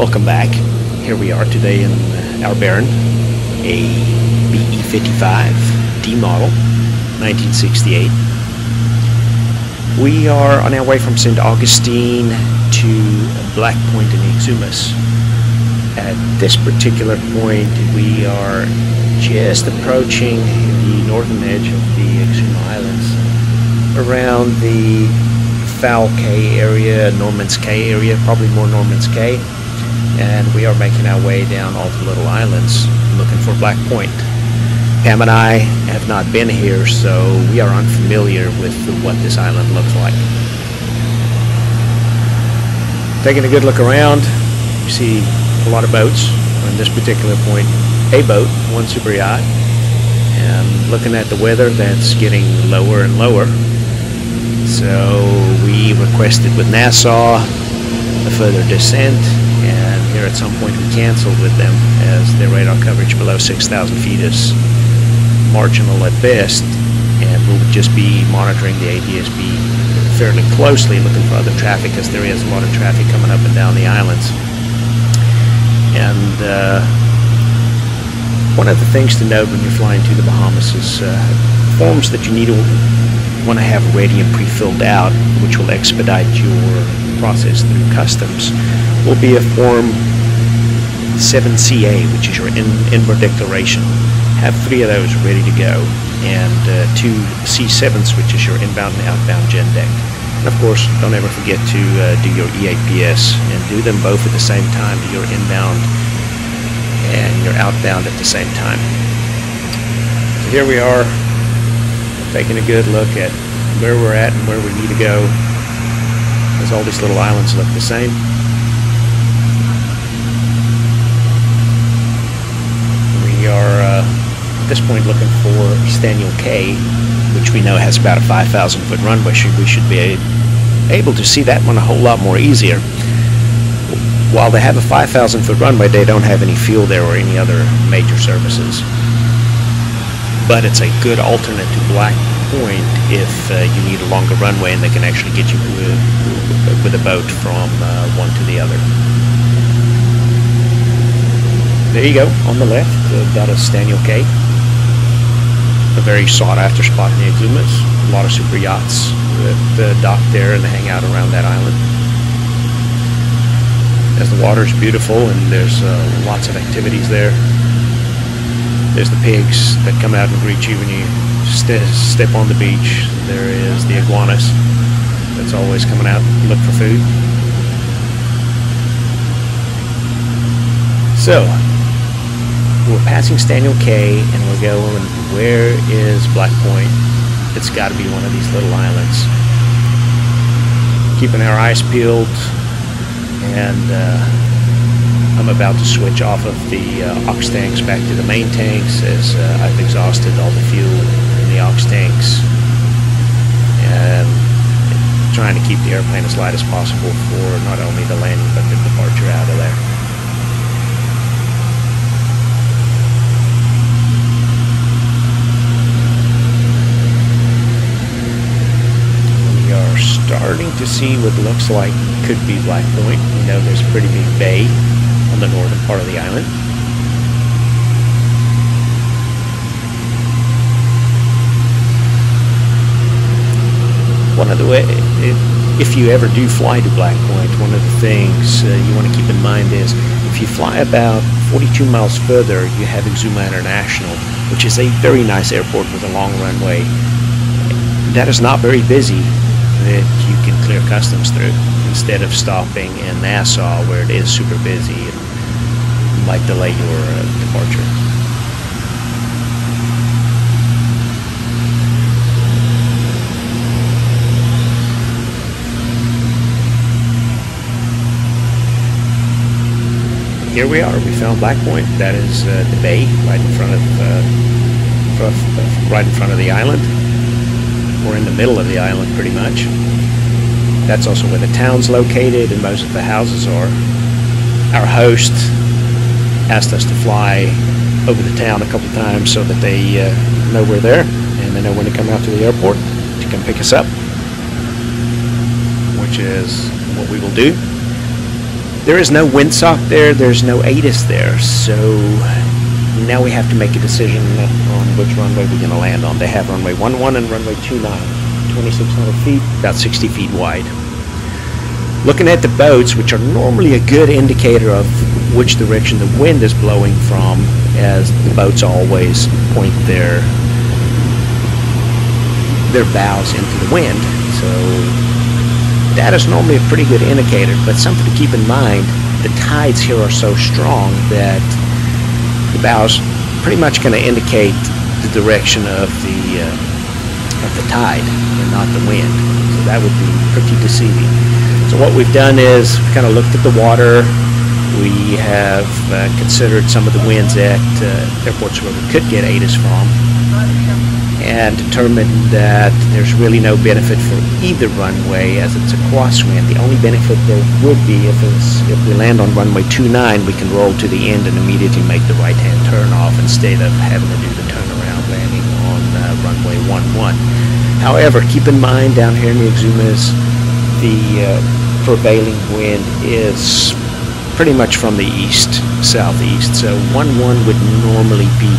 Welcome back. Here we are today in our Baron, a BE55 D model, 1968. We are on our way from St. Augustine to Black Point in the Exumas. At this particular point, we are just approaching the northern edge of the Exuma Islands, around the Foul Cay area, Norman's Cay area, probably more Norman's Cay, and we are making our way down all the little islands looking for Black Point. Pam and I have not been here, so we are unfamiliar with what this island looks like. Taking a good look around, you see a lot of boats. On this particular point, a boat, one super yacht, and looking at the weather, that's getting lower and lower. So we requested with Nassau a further descent, and here at some point we canceled with them as their radar coverage below 6,000 feet is marginal at best, and we'll just be monitoring the ADSB fairly closely, looking for other traffic, as there is a lot of traffic coming up and down the islands. And one of the things to note when you're flying to the Bahamas is forms that you want to have ready and pre-filled out, which will expedite your process through customs, will be a Form 7CA, which is your inward declaration. Have 3 of those ready to go, and 2 C7s, which is your inbound and outbound gen deck. And of course, don't ever forget to do your EAPS, and do them both at the same time, do your inbound and your outbound at the same time. So here we are, taking a good look at where we're at and where we need to go, as all these little islands look the same. We are at this point looking for Staniel Cay, which we know has about a 5,000 foot runway. We should be able to see that one a whole lot more easier. While they have a 5,000 foot runway, they don't have any fuel there or any other major services. But it's a good alternate to Black Point if you need a longer runway, and they can actually get you with a boat from one to the other. There you go, on the left, that is Staniel Cay. A very sought-after spot in the Exumas. A lot of super yachts that dock there and hang out around that island. As the water is beautiful and there's lots of activities there. There's the pigs that come out and greet you when you step on the beach. There is the iguanas that's always coming out to look for food. So, we're passing Staniel Cay and we're going, where is Black Point? It's got to be one of these little islands. Keeping our eyes peeled, and I'm about to switch off of the aux tanks back to the main tanks, as I've exhausted all the fuel in the aux tanks, and trying to keep the airplane as light as possible for not only the landing but the departure out of there. We are starting to see what looks like could be Black Point. We know there's a pretty big bay on the northern part of the island. If you ever do fly to Black Point, one of the things you want to keep in mind is, if you fly about 42 miles further, you have Exuma International, which is a very nice airport with a long runway. That is not very busy, that you can clear customs through, instead of stopping in Nassau, where it is super busy and might delay your departure. Here we are. We found Black Point. That is the bay right in front of the island. We're in the middle of the island, pretty much. That's also where the town's located and most of the houses are. Our host asked us to fly over the town a couple times so that they know we're there, and they know when to come out to the airport to come pick us up, which is what we will do. There is no windsock there, there's no ATIS there, so now we have to make a decision on which runway we're going to land on. They have runway 11 and runway 29, 2,600 feet, about 60 feet wide. Looking at the boats, which are normally a good indicator of which direction the wind is blowing from, as the boats always point their bows into the wind. So that is normally a pretty good indicator, but something to keep in mind, the tides here are so strong that the bows pretty much going to indicate the direction of the tide and not the wind. So that would be pretty deceiving. So what we've done is we've kind of looked at the water. We have considered some of the winds at airports where we could get ATIS from, and determined that there's really no benefit for either runway as it's a crosswind. The only benefit there would be if we land on runway 29, we can roll to the end and immediately make the right-hand turn off instead of having to do the turnaround landing on runway 11. However, keep in mind down here in the Exumas, the prevailing wind is pretty much from the east, southeast, so 11 would normally be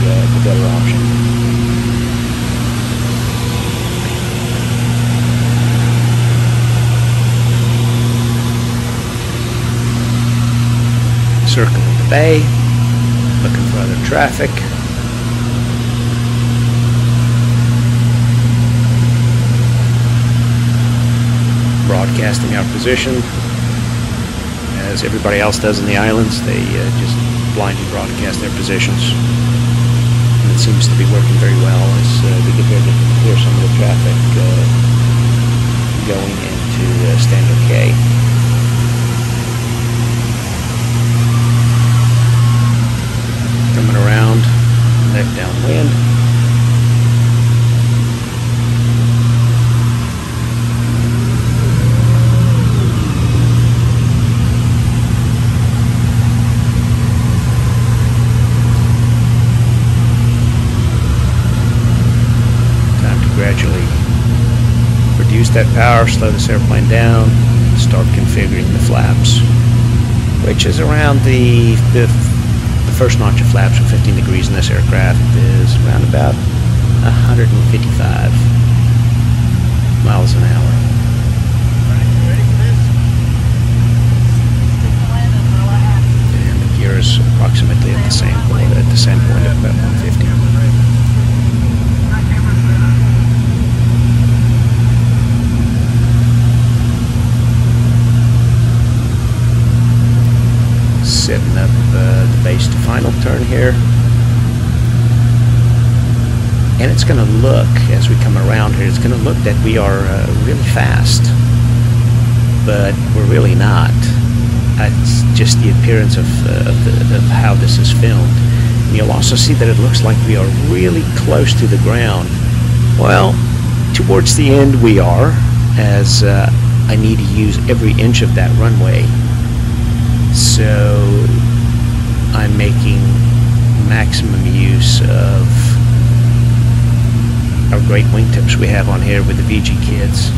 the better option. Circling the bay, looking for other traffic. Broadcasting our position as everybody else does in the islands. They just blindly broadcast their positions, and it seems to be working very well as we get ready to clear some of the traffic going into Standard K. Coming around left downwind. Gradually reduce that power, slow this airplane down, start configuring the flaps, which is around the first notch of flaps with 15 degrees in this aircraft is around about 155 miles an hour. And the gear is approximately at the same point of about 150. Setting up the base to final turn here, and it's going to look, as we come around here, it's going to look that we are really fast, but we're really not. It's just the appearance of how this is filmed. And you'll also see that it looks like we are really close to the ground. Well, towards the end we are, as I need to use every inch of that runway. So I'm making maximum use of our great wingtips we have on here with the VG Kids,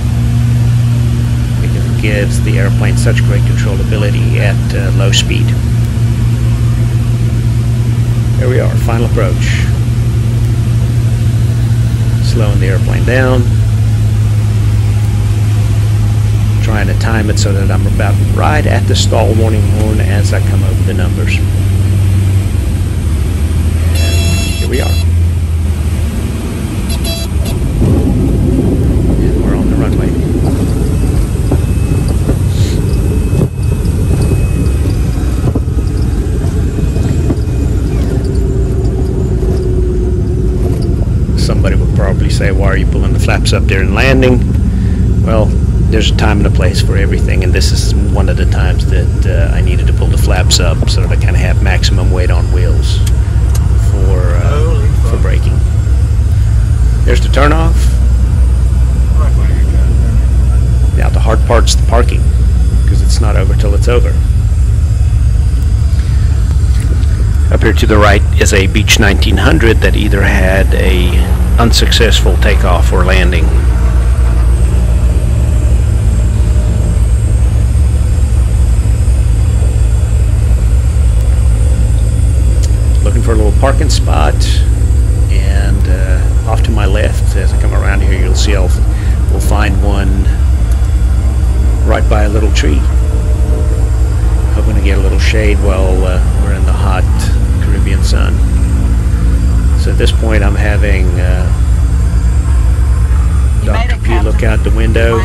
because it gives the airplane such great controllability at low speed. There we are, final approach. Slowing the airplane down. Trying to time it so that I'm about right at the stall warning horn as I come over the numbers. And here we are. And we're on the runway. Somebody would probably say, why are you pulling the flaps up there and landing? Well, there's a time and a place for everything, and this is one of the times that I needed to pull the flaps up so that I kind of have maximum weight on wheels for braking. There's the turnoff. Now the hard part's the parking, because it's not over till it's over. Up here to the right is a Beech 1900 that either had a unsuccessful takeoff or landing. parking spot, and off to my left, as I come around here, you'll see we'll find one right by a little tree. Hoping to get a little shade while we're in the hot Caribbean sun. So at this point I'm having Dr. P look out the window,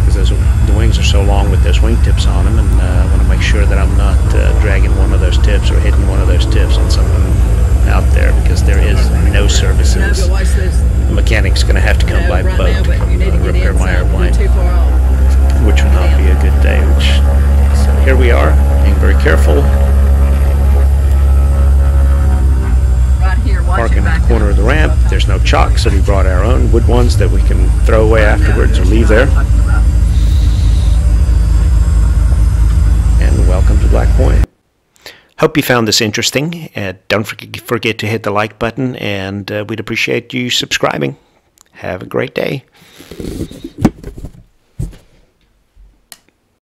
because the wings are so long with those wingtips on them, and I want to make sure that I'm not dragging one of those tips or hitting one of those tips on someone out there, because there is no services. The mechanic's going to have to come by boat to come repair my airplane, which would not be a good day. So here we are, being very careful. Parking at the corner of the ramp. There's no chalk, so we brought our own wood ones that we can throw away afterwards or leave there. And welcome to Black Point. Hope you found this interesting. Don't forget to hit the like button, and we'd appreciate you subscribing. Have a great day.